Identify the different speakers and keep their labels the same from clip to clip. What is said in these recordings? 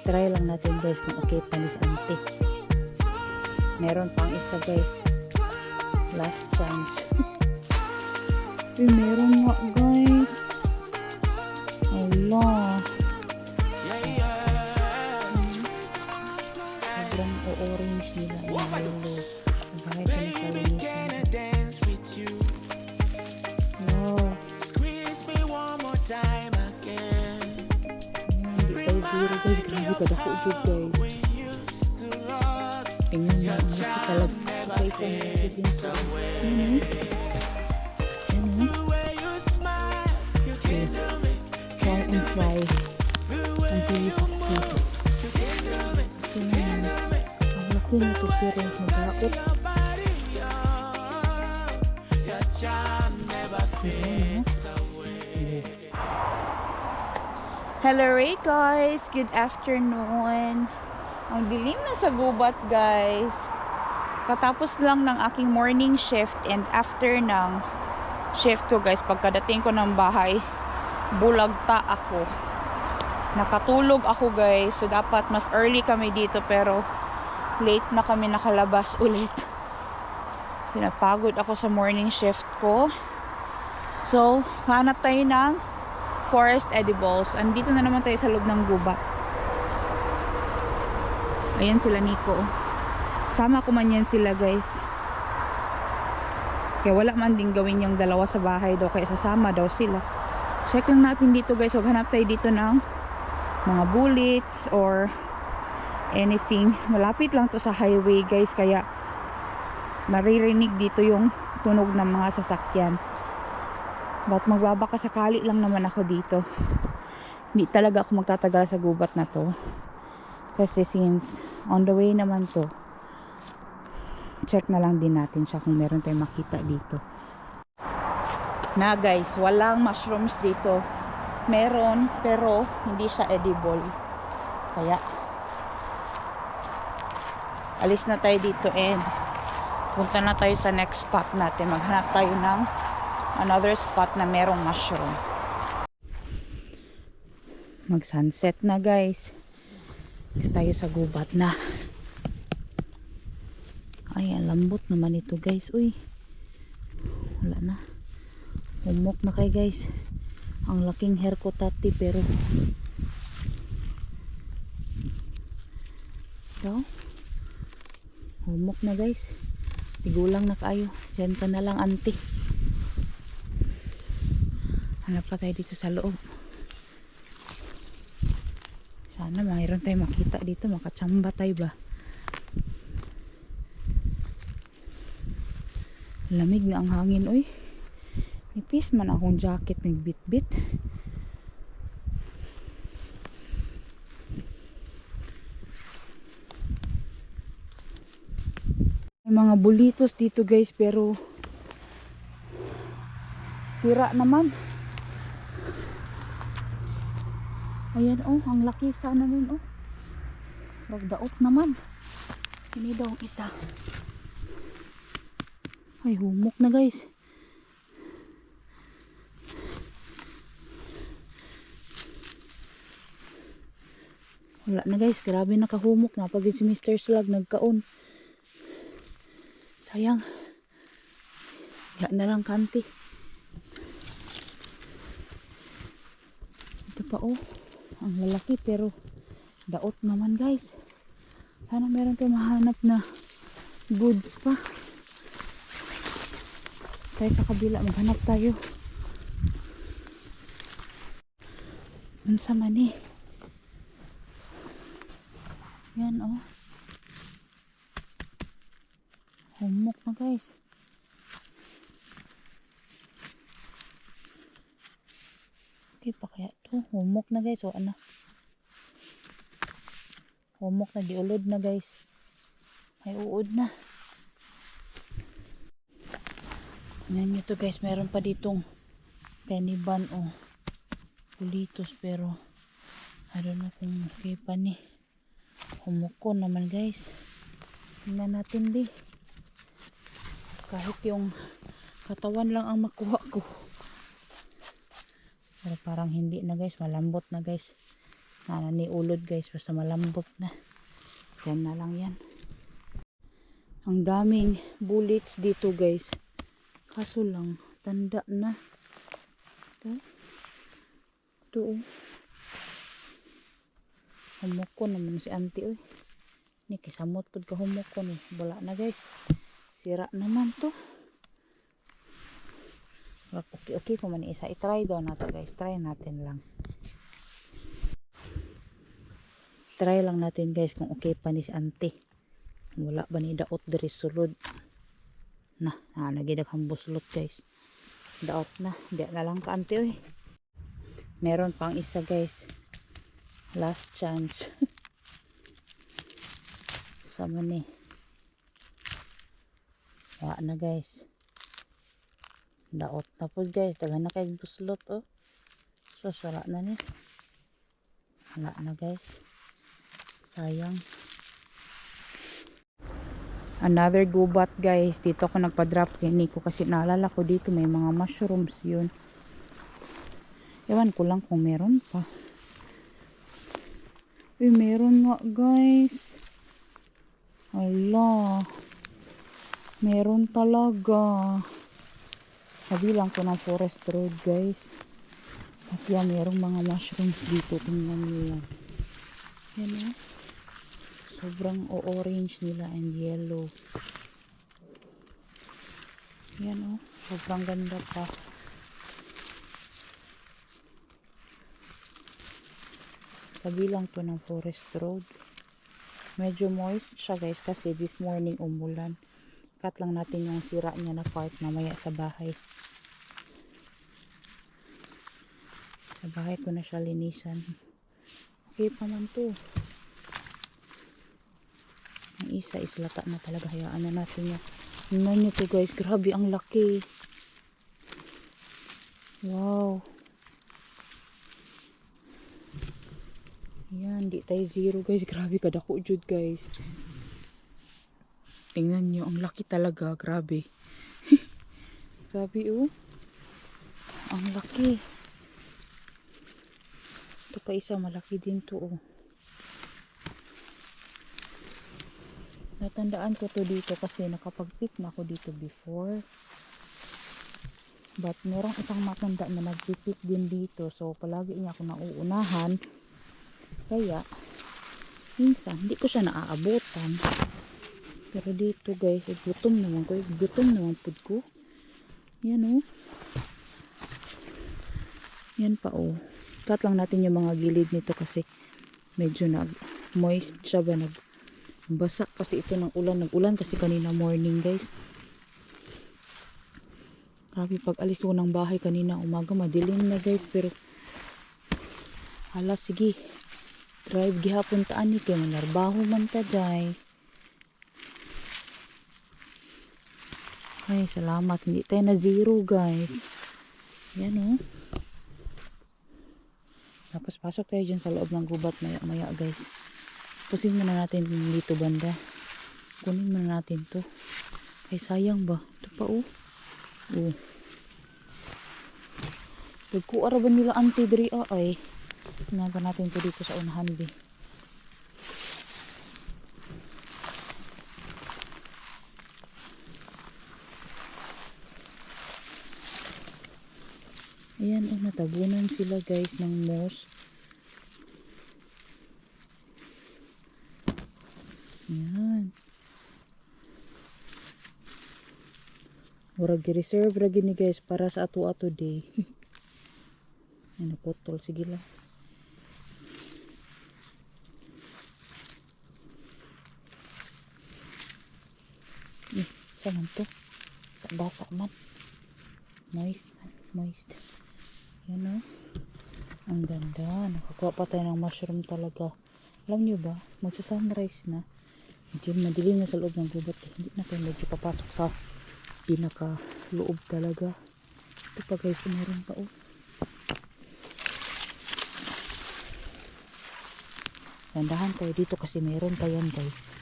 Speaker 1: try lang natin guys kung okay pa ni auntie. Meron pang isa guys, last chance. Meron nga guys. Allah, sobrang orange nila ang yellow. Bakit ka nakalimutan? Wow, hindi tayo zero guys. Grabe ka dako jud guys. Tingnan mo ang laki talaga guys. Ang laki din sa try and try until you succeed. Tingnan mo ang laki nito pero magaot. Hello Ray guys, good afternoon. Ang dilim na sa gubat guys. Katapos lang ng aking morning shift and after ng shift ko guys, pagkadating ko ng bahay, bulagta ako. Nakatulog ako guys, so dapat mas early kami dito pero late na kami nakalabas ulit. Sinapagod ako sa morning shift ko. So, hanap tayo ng forest edibles. Andito na naman tayo sa loob ng gubat. Ayan sila Nico. Sama ko man yan sila guys. Kaya wala man din gawin yung dalawa sa bahay daw. Kaya sasama daw sila. Check lang natin dito guys. Huwag hanap tayo dito ng mga bullets or anything. Malapit lang to sa highway guys. Kaya maririnig dito yung tunog ng mga sasakyan. But magbabaka sakali lang naman ako dito. Hindi talaga ako magtatagal sa gubat na to. Kasi since on the way naman to, check na lang din natin siya kung meron tayong makita dito. Na guys, walang mushrooms dito. Meron, pero hindi siya edible. Kaya, alis na tayo dito and punta na tayo sa next spot natin. Maghanap tayo ng another spot na merong mushroom. Mag sunset na guys. Dito tayo sa gubat na. Ay, ang lambot naman ito guys. Uy, wala na. Humok na kay guys. Ang laking hair ko tati pero ito, humok na guys. Tigulang na kayo. Diyan ka na lang auntie. Hanap pa tayo dito sa loob. Sana mayroon tayo makita dito. Makachamba tayo ba? Lamig na ang hangin. Uy, nipis man akong jacket nagbitbit. May mga bulitos dito guys pero sira naman. Ayan oh, ang laki sana nun oh. Ragdaot naman. Ini daw isa. Ay, humok na guys. Wala na guys, grabe nakahumok na pag si Mr. Slug nagkaon. Sayang. Yan na lang kanti. Ito pa oh. Ang lalaki pero daot naman guys. Sana meron tayong mahanap na goods pa. Tayo sa kabila, maghanap tayo. Unsa man eh. Yan oh. Humok na guys. Okay pa kaya to? Humok na guys. O ano? Humok na, diulod na guys. May uod na. Yan nyo to guys. Meron pa ditong penny bun o pulitos pero I don't know kung okay pa ni. Humukon naman guys. Tingnan natin di. Kahit yung katawan lang ang makuha ko. Pero parang hindi na guys. Malambot na guys. Ni ulod guys, basta malambot na. Yan na lang yan. Ang daming bullets dito guys. Kaso lang, tanda na. Ito oh. Humukon naman si auntie oy. Ni kisamot pud ka humukon eh. Wala na guys. Sira naman to. Okay pa man isa. I-try daw nato guys. Try natin lang. Try lang natin guys kung okay pa ni si auntie. Wala ba ni daot diri sulod. Nagidaghang buslot guys. Daot na. Di na lang ka auntie oy. Meron pang isa guys. Last chance. Sama ni. Wala na guys. Daot na po guys. Daghan na kay buslot oh. So wala na ni. Wala na guys. Sayang. Another gubat guys. Dito ako nagpa-drop kay Nico kasi naalala ko dito may mga mushrooms yun. Ewan ko lang kung meron pa. Uy, meron nga guys. Ala. Meron talaga. Sabi lang ko ng forest road guys. At yan, merong mga mushrooms dito. Tingnan nyo yan. Yan o. Sobrang orange nila and yellow. Yan o. Sobrang ganda pa. Sabi lang to ng forest road. Medyo moist siya guys kasi this morning umulan. Cut lang natin yung sira niya na part mamaya sa bahay. Sa bahay ko na siya linisan. Okay pa man to. Ang isa is lata na talaga. Hayaan na natin yan. Tingnan nyo to guys. Grabe ang laki. Wow. Yan. Di tayo zero guys. Grabe kadako jud guys. Tingnan nyo. Ang laki talaga. Grabe. Grabe oh. Ang laki. Ito pa isa. Malaki din to oh. Natandaan ko to dito kasi nakapag-pick na ako dito before. But merong isang matanda na nag-pick din dito. So palagi niya ako nauunahan. Kaya minsan hindi ko siya naaabutan. Pero dito guys, gutom naman ko. Gutom naman pud ko. Yan oh. Yan pa oh. Cut lang natin yung mga gilid nito kasi medyo moist siya ba, basak kasi ito ng ulan. Nag-ulan kasi kanina morning guys. Grabe pag alis ko ng bahay kanina umaga madilim na guys. Pero hala sige. Drive gihapon taan ni kay manarbaho man ta day. Ay salamat. Hindi tayo na zero guys. Yan oh. Tapos pasok tayo dyan sa loob ng gubat maya maya guys. Pusin muna natin dito banda. Kunin muna natin to. Ay sayang ba? Ito pa oh. Oh. Nagkuara ba nila auntie diri ay. Tinaga natin to dito sa unahan be. Ayan oh, natabunan sila guys ng moss. Yan. Murag reserve lagi ni guys para sa ato-ato day. Ano potol sige lang. Saman to. Sa basa man. Moist man. Moist. Yan o. Ang ganda. Nakakuha pa tayo ng mushroom talaga. Alam nyo ba? Magsa-sunrise na. Medyo madilim na sa loob ng gubat. Hindi na tayo medyo papasok sa pinaka loob talaga. Ito pa guys. Meron pa oh. Dandahan tayo dito kasi meron pa yan guys.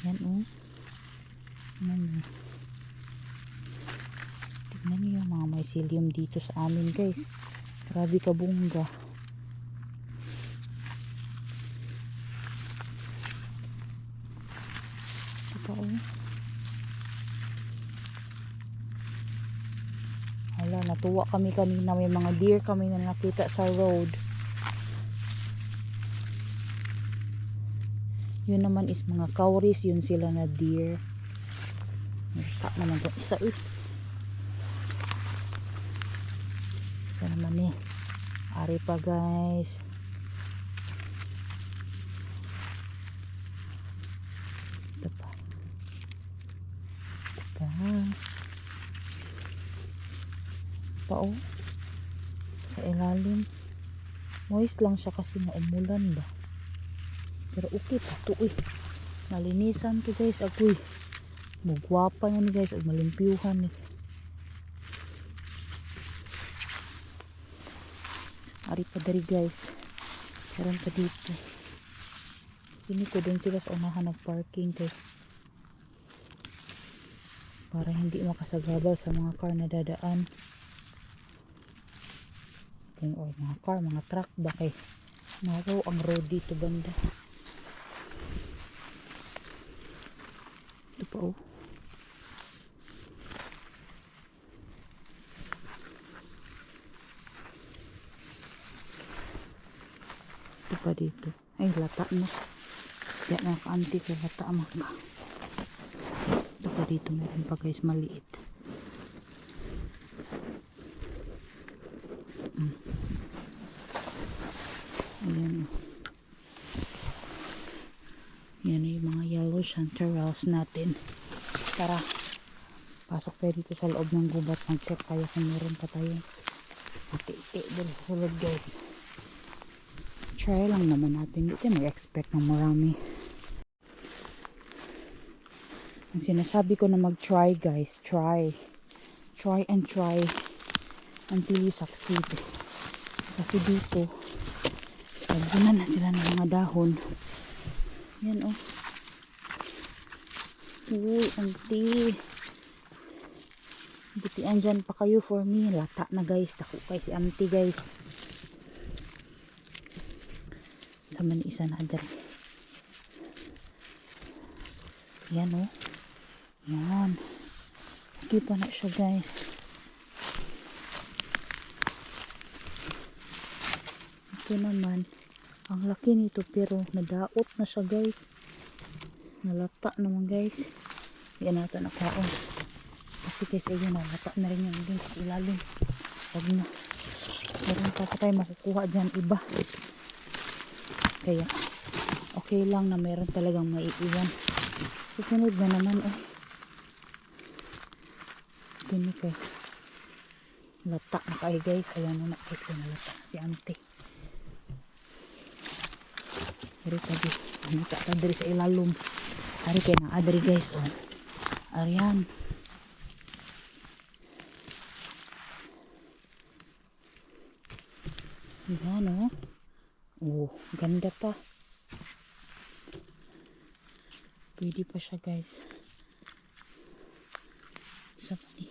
Speaker 1: Yan oh. Yan. Tignan niyo yung mga mycelium dito sa amin guys. Grabe kabungga. pa oh. Hala, natuwa kami kanina. May mga deer kami na nakita sa road. Yun naman is mga kauris. Yun sila na deer. Nagka naman ito. Isa isa naman eh. Ari pa guys. Ito pa. Pa oh, sa ilalim moist lang siya kasi naumulan ba, pero okay pa to eh. Malinisan to guys. Agoy mugwapa na ni guys at malimpyuhan eh. Ari pa dari guys, meron pa dito. Sini ko din sila sa unahan ng parking kay para hindi makasagabal sa mga car na dadaan o mga car, mga truck ba kay naraw ang road dito banda. Ito pa oh. Ito pa dito. Ay lata na. Kaya naka-anti ko lata maka. Ito pa dito meron pa guys maliit. Ayan. Yan yung mga yellow chanterelles natin. Tara, pasok tayo dito sa loob ng gubat. Mag-check tayo kung meron pa tayong iti-iti dito sa loob guys. Try lang naman natin. Hindi tayo mag-expect ng marami. Ang sinasabi ko na mag-try guys, try and try until you succeed. Kasi dito nagbunan na sila ng mga dahon. Yan oh. Uy, auntie. Butian dyan pa kayo for me. Lata na guys. Dako kay si auntie guys. Sama ni isa na dyan. Yan oh. Yan. Okay pa na siya guys. Ito naman. Ang laki nito pero nadaot na siya guys. Nalata naman guys. Yan natin nakaon. Kasi guys ayun nalata na rin yung din sa ilalim. Pag na. Meron pa tayo makukuha dyan iba. Kaya okay lang na meron talagang maiiwan. Susunod na naman eh. Dini kay. Lata na kayo guys. Ayan na guys. Nalata na si auntie. Ari tadi, ini tak dari sa ilalum. Ari kay na adri guys oh. Arian. Yan oh. Oh, ganda pa. Pwede pa siya guys. Sa ni.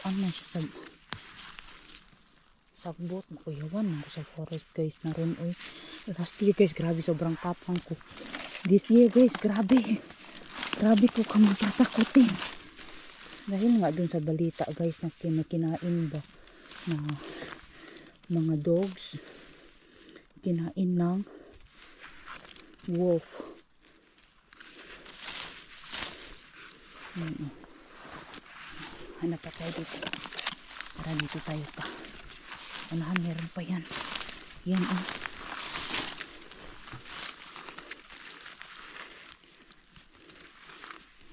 Speaker 1: Kuan man siya sa sagbot makuyawan mo sa forest guys naron oy. Last year guys grabe sobrang kapang ko. This year guys grabe ko kamagtatakutin dahil nga dun sa balita guys na kinain ba na mga dogs kinain ng wolf. Hanap pa tayo dito para dito tayo pa unahan meron pa yan. Yan oh.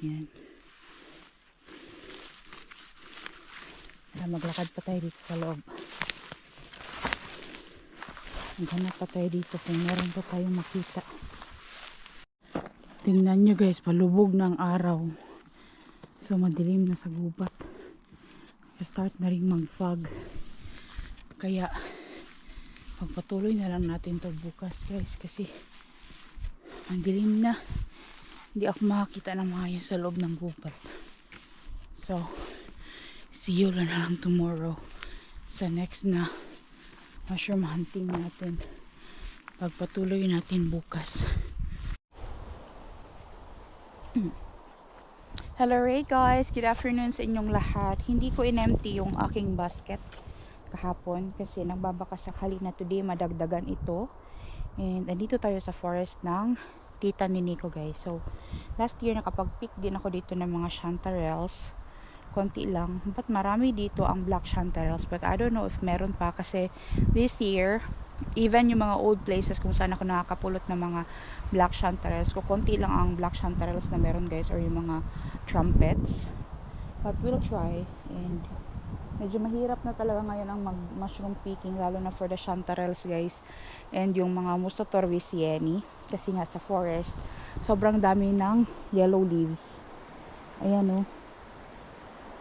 Speaker 1: Yan. Para maglakad pa tayo dito sa loob. Maghanap pa tayo dito kung meron pa tayong makita. Tingnan nyo guys, palubog ng araw. So madilim na sa gubat. Start na rin mag-fog. Kaya pagpatuloy na lang natin to bukas guys kasi ang dilim na. Hindi ako makakita ng maayos sa loob ng gubat. So, see you na lang tomorrow sa next na mushroom hunting natin. Pagpatuloy natin bukas. Hello Ray guys, good afternoon sa inyong lahat. Hindi ko in-empty yung aking basket kahapon kasi nagbabaka sakali na today madagdagan ito. And andito tayo sa forest ng tita ni Nico guys. So last year nakapag-pick din ako dito ng mga chanterelles. Konti lang, but marami dito ang black chanterelles, but I don't know if meron pa kasi this year even yung mga old places kung saan ako nakakapulot ng mga black chanterelles, ko konti lang ang black chanterelles na meron guys, or yung mga trumpets. But we'll try. And medyo mahirap na talaga ngayon ang mag mushroom picking, lalo na for the chanterelles guys, and yung mga Musta torresieni kasi nga sa forest sobrang dami ng yellow leaves. Ayan oh.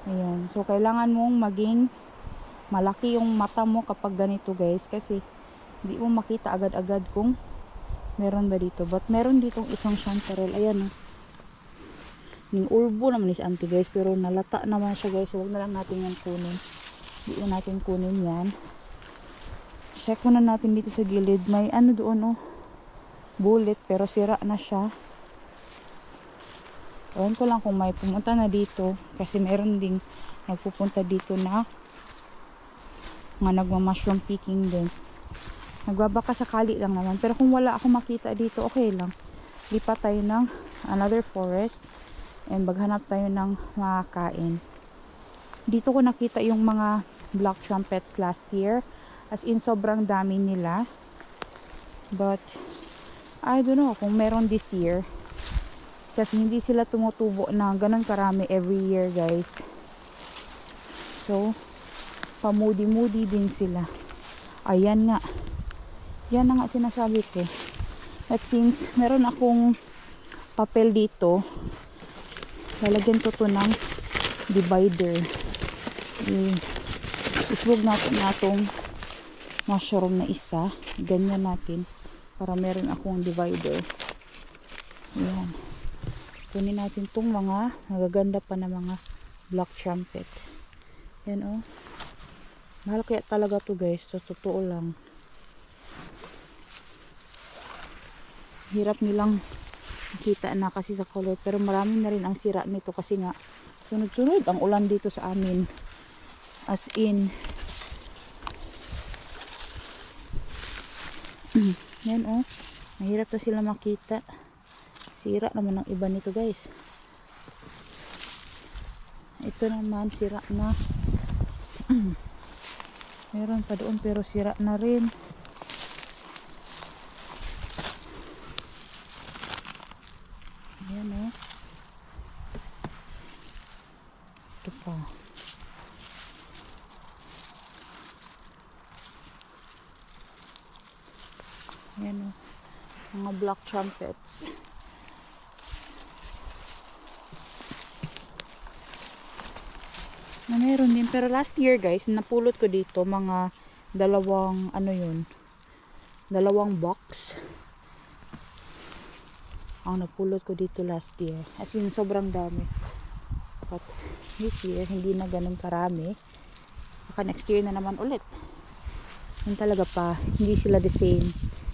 Speaker 1: Ayan. So, kailangan mong maging malaki yung mata mo kapag ganito guys. Kasi, hindi mo makita agad-agad kung meron ba dito. But, meron ditong isang chanterelle. Ayan o. Yung ulbo naman is auntie guys. Pero, nalata naman siya guys. So, huwag na lang natin yan kunin. Hindi na natin kunin yan. Check muna natin dito sa gilid. May ano doon o. Bullet. Pero, sira na siya. Ewan ko lang kung may pumunta na dito kasi meron ding nagpupunta dito na mga nagma-mushroom picking din. Nagbabaka sakali lang naman, pero kung wala ako makita dito, okay lang. Lipat tayo ng another forest and maghanap tayo ng makakain. Dito ko nakita yung mga black trumpets last year, as in sobrang dami nila, but I don't know kung meron this year. Kasi hindi sila tumutubo na ganun karami every year guys. So, pamudi-mudi din sila. Ayan nga. Yan na nga sinasabi ko. But since meron akong papel dito, lalagyan ko to ng divider. Iswag natin natong mushroom na isa. Ganyan natin. Para meron akong divider. Ayan. Kunin natin tong mga nagaganda pa na mga black trumpet. Yan oh. Mahal kaya talaga to guys. So, totoo lang. Hirap nilang makita na kasi sa color. Pero marami na rin ang sira nito kasi nga sunod-sunod ang ulan dito sa amin. As in. Yan oh. Mahirap na sila makita. Sira naman ang iba nito guys. Ito naman sira na. Meron pa doon pero sira na rin. Ayan o. Ito pa. Ayan o. Mga black trumpets. Na meron din, pero last year guys napulot ko dito mga dalawang dalawang box ang napulot ko dito last year, as in sobrang dami. But this year hindi na ganun karami, baka next year na naman ulit. Yun talaga pa, hindi sila the same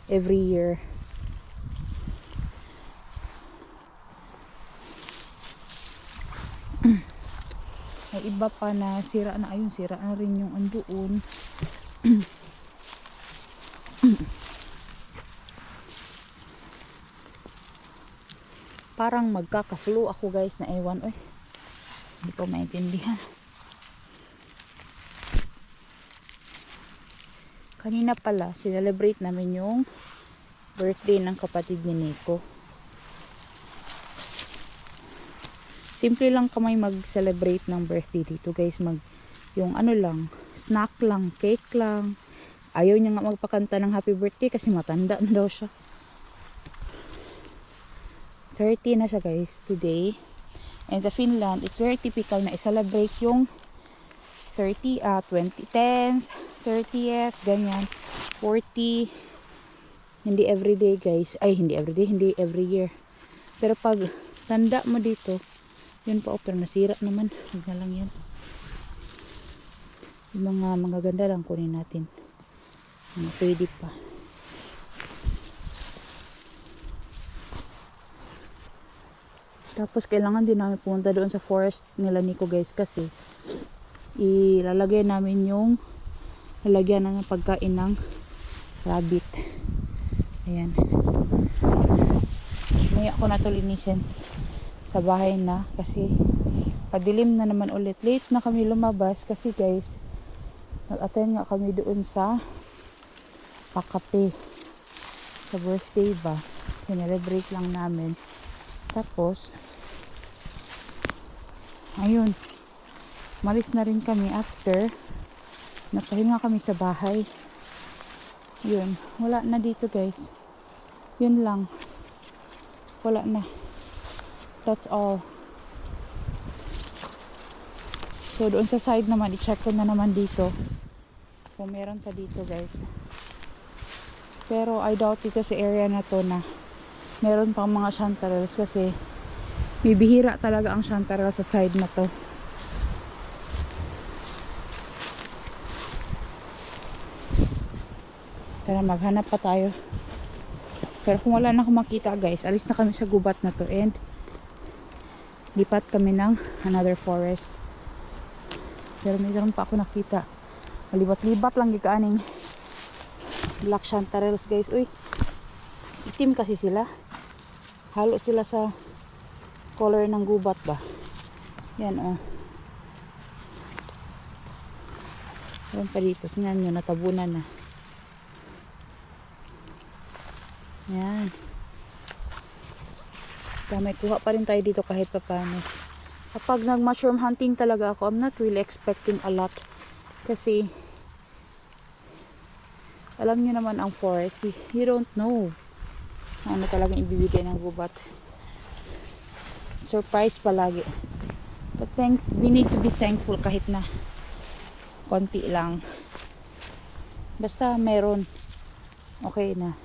Speaker 1: every year. May iba pa na sira na. Ayun, sira na rin yung andoon. Parang magkaka-flu ako guys na ewan. Oy, hindi ko maintindihan. Kanina pala, celebrate namin yung birthday ng kapatid ni Nico. Simple lang kamay mag-celebrate ng birthday dito guys. Yung ano lang, snack lang, cake lang. Ayaw niya nga magpakanta ng happy birthday kasi matanda na daw siya. 30 na siya guys today. And sa Finland, it's very typical na i-celebrate yung 20th, 10th, 30th, ganyan, 40. Hindi everyday guys. Ay, hindi everyday, hindi every year. Pero pag tanda mo dito, yun pa, pero nasira naman. Huwag na lang yan. Yung mga ganda lang kunin natin. Pwede pa. Tapos kailangan din namin pumunta doon sa forest nila Nico guys, kasi ilalagay namin yung lalagyan ng pagkain ng rabbit. Ayan. Maya ako na to linisin sa bahay na, kasi padilim na naman ulit. Late na kami lumabas kasi guys, nag-attend nga kami doon sa pakape sa birthday ba. Sinelebrate lang namin. Tapos ayun, malis na rin kami after napahinga kami sa bahay. Yun, wala na dito guys. Yun lang, wala na. That's all. So doon sa side naman, i-check ko na naman dito kung meron pa dito guys. Pero I doubt dito sa area na to na meron pang mga chanterelles, kasi may bihira talaga ang chanterelle sa side na to. Tara, maghanap pa tayo. Pero kung wala na akong makita guys, alis na kami sa gubat na to and lipat kami ng another forest. Pero mayroon pa ako nakita. Malibat-libat lang gikaaning black chanterelles guys. Uy, itim kasi sila. Halo sila sa color ng gubat ba. Yan oh. Meron pa dito. Tingnan nyo, natabunan na. Yan. May kuha pa rin tayo dito kahit pa paano. Kapag nag-mushroom hunting talaga ako, I'm not really expecting a lot. Kasi alam nyo naman ang forest, you don't know ano talagang ibibigay ng gubat. Surprise palagi. But we need to be thankful kahit na konti lang. Basta meron, okay na.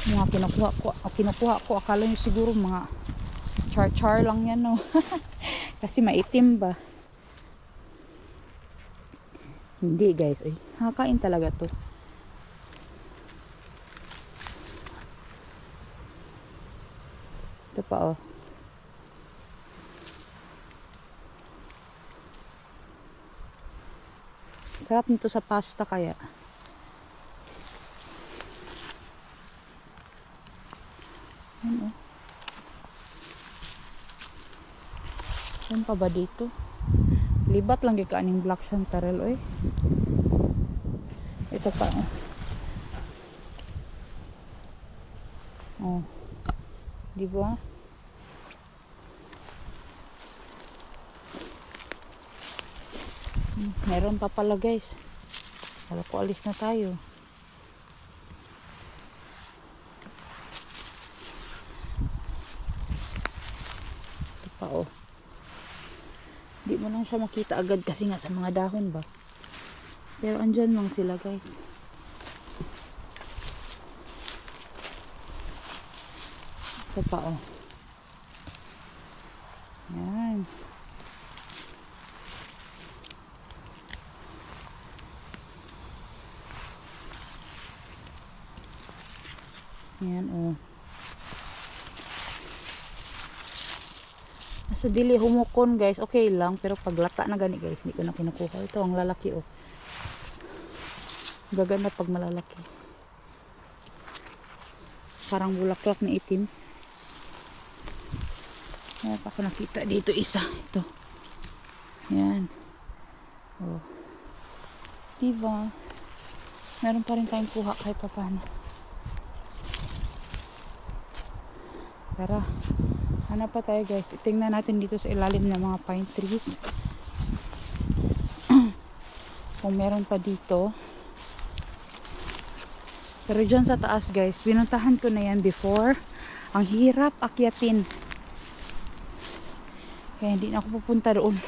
Speaker 1: Mga kinukuha ko, akala nyo siguro mga char lang yan no. Kasi maitim ba. Hindi guys, ay nakakain talaga to. Ito pa oh. Sarap nito sa pasta kaya. Ano? Saan pa ba dito? Libat lang gikaaning black chanterelle oy. Ito pa oh. Oh. Di ba? Meron pa pala guys. Wala ko, alis na tayo. Ito pa oh. Di mo lang siya makita agad kasi nga sa mga dahon ba. Pero andyan lang sila guys. Ito pa oh. Yan. Yan oh. Sa dili humukon guys, okay lang, pero paglata na gani guys, hindi ko na kinukuha. Ito ang lalaki oh. Gaganda pag malalaki. Parang bulaklak na itim. Ayan pa ako nakita dito isa. Ito. Yan. Oh. Diba? Meron pa rin tayong kuha kahit pa paano. Tara. Hanap pa tayo guys. Tingnan natin dito sa ilalim ng mga pine trees. Kung meron pa dito. Pero dyan sa taas guys, pinuntahan ko na yan before. Ang hirap akyatin. Kaya hindi na ako pupunta doon.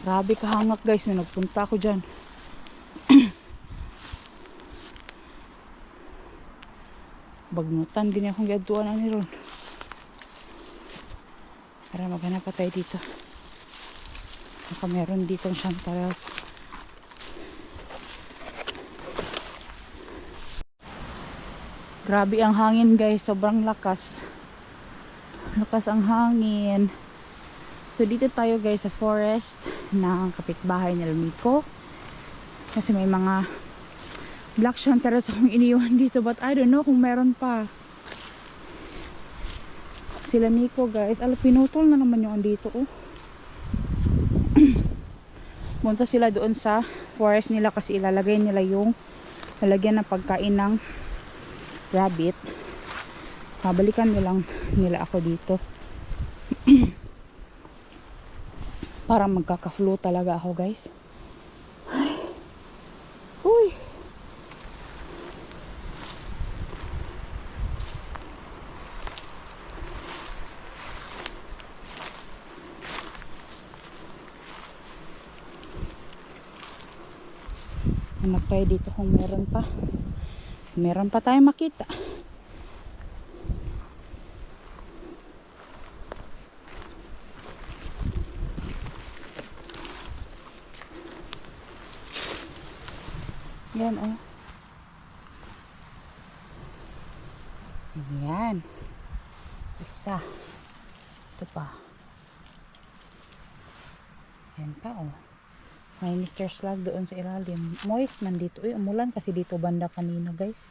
Speaker 1: Grabe kahangak guys na nagpunta ako dyan. Bagnutan din akong gaduan na niron. Para maghanap pa tayo dito. Baka meron ditong chanterelles. Grabe ang hangin guys, sobrang lakas. Lakas ang hangin. So dito tayo guys sa forest ng kapitbahay ni Miko. Kasi may mga black shantaras akong iniwan dito, but I don't know kung meron pa. Sila Nico guys, pinutol na naman yung andito oh. Punta sila doon sa forest nila kasi ilalagay nila yung lalagyan ng pagkain ng rabbit. Pabalikan nila ako dito. Para magkaka-flu talaga ako guys. Ay. Uy. Hanap tayo dito kung meron pa. Meron pa tayong makita. Yan oh. Yan. Isa. Ito pa. Yan pa oh. So, may Mr. Slug doon sa ilalim. Moist man dito. Uy, umulan kasi dito banda kanina guys.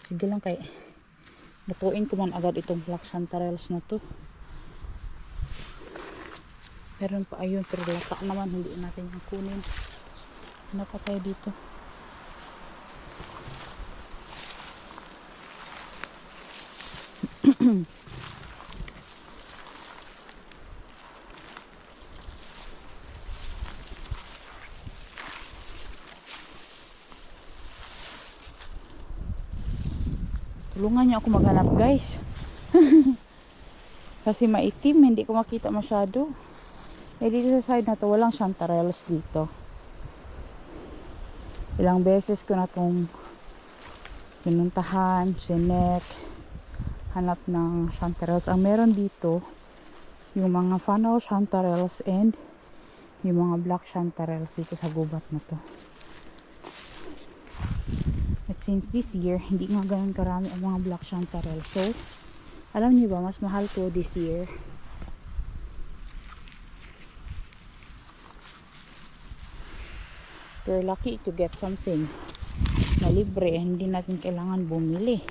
Speaker 1: Sige lang kay lutuin ko man agad itong black chanterelles na to. Meron pa ayun pero lata naman, hindi natin yung kunin. Ano pa tayo dito? Tulungan niyo ako maghanap guys. Kasi maitim, hindi ko makita masyado. Dito sa side na to walang chanterelles dito. Ilang beses ko na itong pinuntahan, chinek, hanap ng chanterelles. Ang meron dito yung mga funnel chanterelles and yung mga black chanterelles dito sa gubat na to. But since this year hindi nga ganun karami ang mga black chanterelles, so alam niyo ba mas mahal to this year. We're lucky to get something na libre, hindi natin kailangan bumili.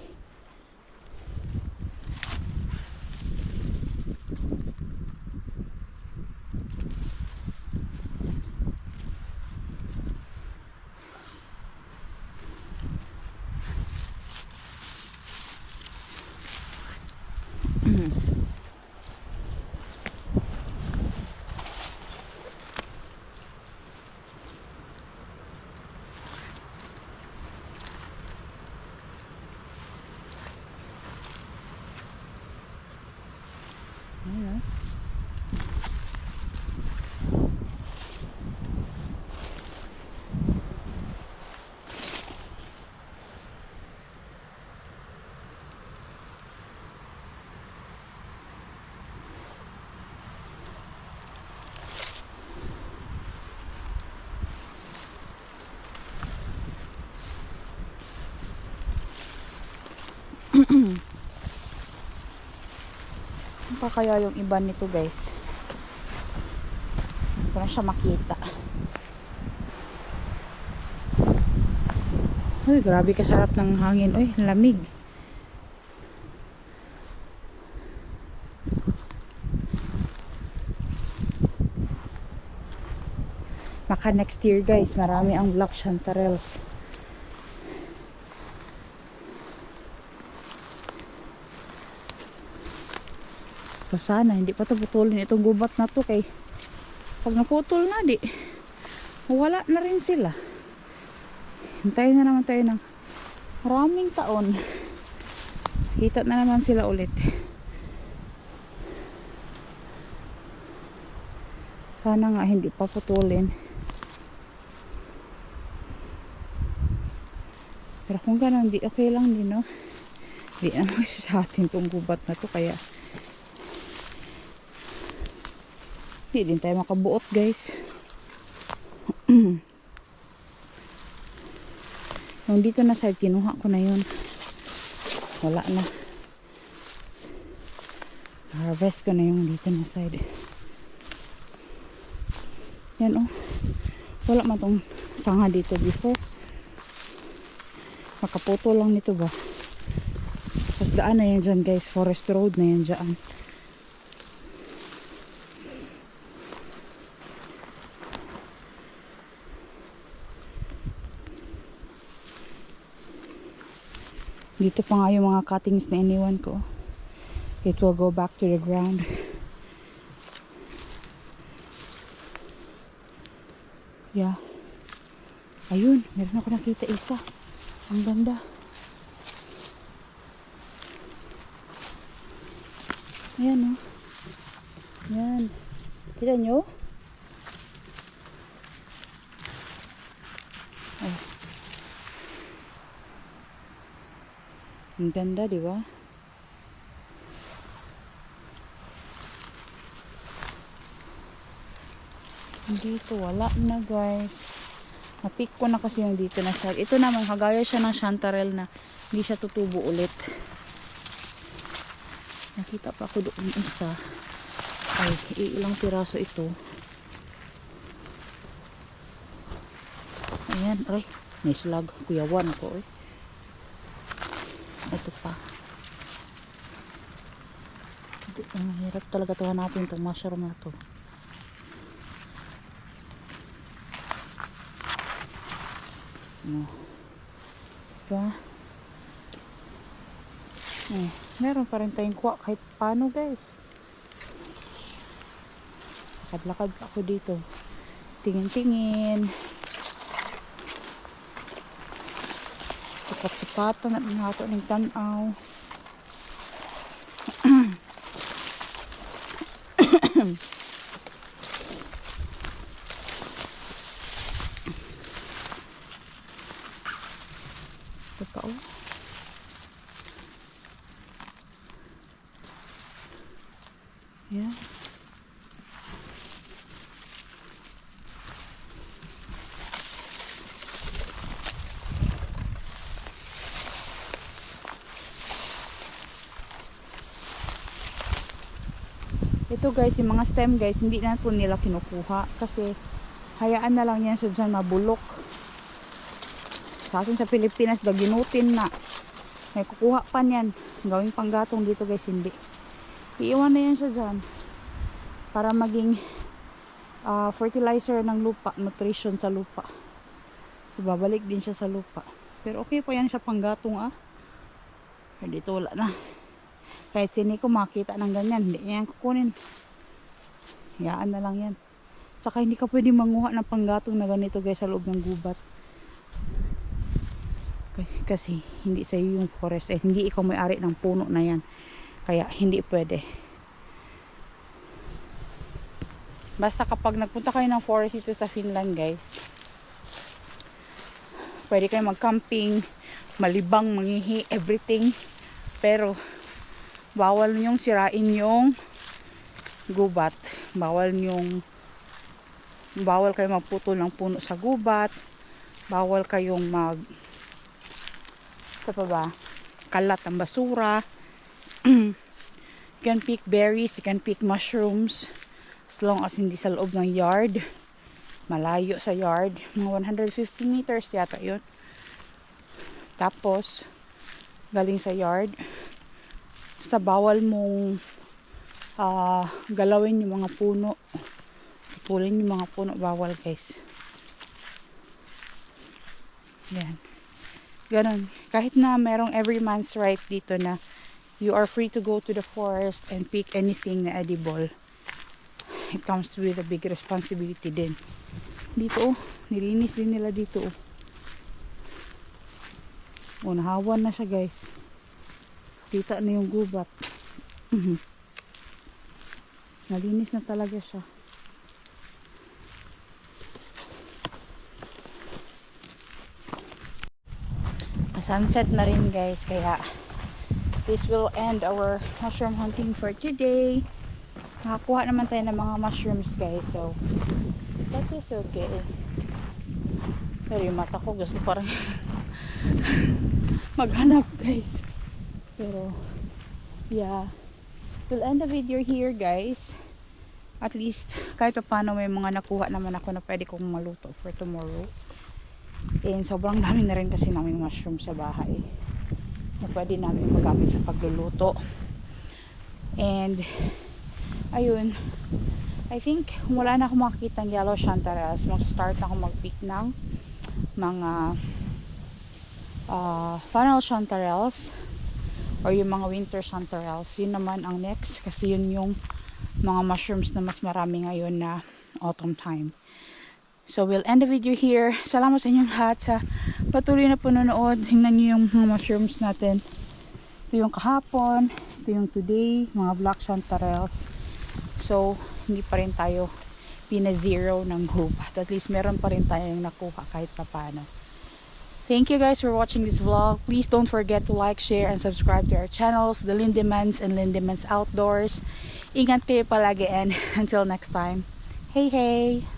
Speaker 1: Ayan. Ano pa kaya yung iba nito guys? Hindi ko na siya makita. Uy, grabe kasarap ng hangin. Uy, lamig. Baka next year guys, marami ang black chanterelles. So sana hindi pa ito putulin itong gubat na to, kay pag naputol na di wala na rin sila. Hintayin na naman tayo ng maraming taon, kita na naman sila ulit. Sana nga hindi pa putulin. Pero kung ganun di okay lang din, no? Di naman kasi sa atin itong gubat na to, kaya hindi din tayo makabuot guys. Yung Yung dito na side, kinuha ko na yun. Wala na. Harvest ko na yung dito na side. Yan oh. Wala man tong sanga dito before. Makaputo lang nito ba. Tapos daan na yan dyan guys. Forest road na yan dyan. Dito pa nga yung mga cuttings na iniwan ko. It will go back to the ground. Yeah. Ayun, meron ako nakita isa. Ang ganda. Ayan oh. Ayan. Kita nyo? Oh. Ang ganda, di ba? Dito, wala na guys. Napik ko na kasi yung dito na side. Ito naman, kagaya siya ng chanterelle na hindi siya tutubo ulit. Nakita pa ako doon isa. Ay, ilang piraso ito. Ayan, ay, may slag. Kuyawan ako eh. Ito pa. Mahirap talaga ito hanapin itong mushroom na ito. Diba? Meron pa rin tayong kuha kahit paano guys. Lakad-lakad ako dito. Tingin-tingin. Sipat-sipatan at mga ito ng tanaw. Ito pa oh. Yeah. Ito guys, yung mga stem guys, hindi na po nila kinukuha kasi hayaan na lang yan sa dyan mabulok. Sa atin sa Pilipinas, ginutin na. May kukuha pa niyan. Gawing panggatong dito guys, hindi. Iiwan na yan siya dyan para maging fertilizer ng lupa, nutrition sa lupa. So babalik din siya sa lupa. Pero okay pa yan siya panggatong ah. Pero dito wala na. Kahit sini ko makita ng ganyan, hindi niya yan kukunin. Hayaan na lang yan. Tsaka hindi ka pwede manguha ng panggatong na ganito guys sa loob ng gubat. Kasi hindi sa iyo yung forest eh. Hindi ikaw may-ari ng puno na yan. Kaya hindi pwede. Basta kapag nagpunta kayo ng forest dito sa Finland guys, pwede kayo mag-camping, malibang, mangihi, everything. Pero bawal nyong sirain yung gubat. Bawal kayo magputol ng puno sa gubat. Bawal kayong kalat ang basura. You can pick berries, you can pick mushrooms as long as hindi sa loob ng yard, malayo sa yard, mga 150 meters yata yun. Tapos galing sa yard, sa bawal mong galawin yung mga puno, putulin yung mga puno, bawal guys. Yan, ganon. Kahit na merong every man's right dito na you are free to go to the forest and pick anything na edible, it comes with a big responsibility din. Dito oh, nilinis din nila dito oh. Oh, nahawan na siya guys. Kita na yung gubat. Nalinis na talaga siya. Sunset na rin guys, kaya this will end our mushroom hunting for today. Nakakuha naman tayo ng mga mushrooms guys, so that is okay. Pero yung mata ko gusto parang maghanap guys. Pero yeah, we'll end the video here guys. At least kahit pa paano may mga nakuha naman ako na pwede kong maluto for tomorrow. And sobrang dami na rin kasi namin mushroom sa bahay na pwede namin magamit sa pagluluto. And ayun, I think wala na akong makikita ng yellow chanterelles. Mag-start na ako mag-pick ng mga funnel chanterelles or yung mga winter chanterelles. Yun naman ang next kasi yun yung mga mushrooms na mas marami ngayon na autumn time. So we'll end the video here. Salamat sa inyong lahat sa patuloy na panonood. Tingnan nyo yung mga mushrooms natin. Ito yung kahapon, ito yung today, mga black chanterelles. So hindi pa rin tayo pina-zero ng gubat. At least meron pa rin tayong nakuha kahit pa paano. Thank you guys for watching this vlog. Please don't forget to like, share, and subscribe to our channels, The Lindemans and Lindemans Outdoors. Ingat kayo palagi and until next time. Hey, hey!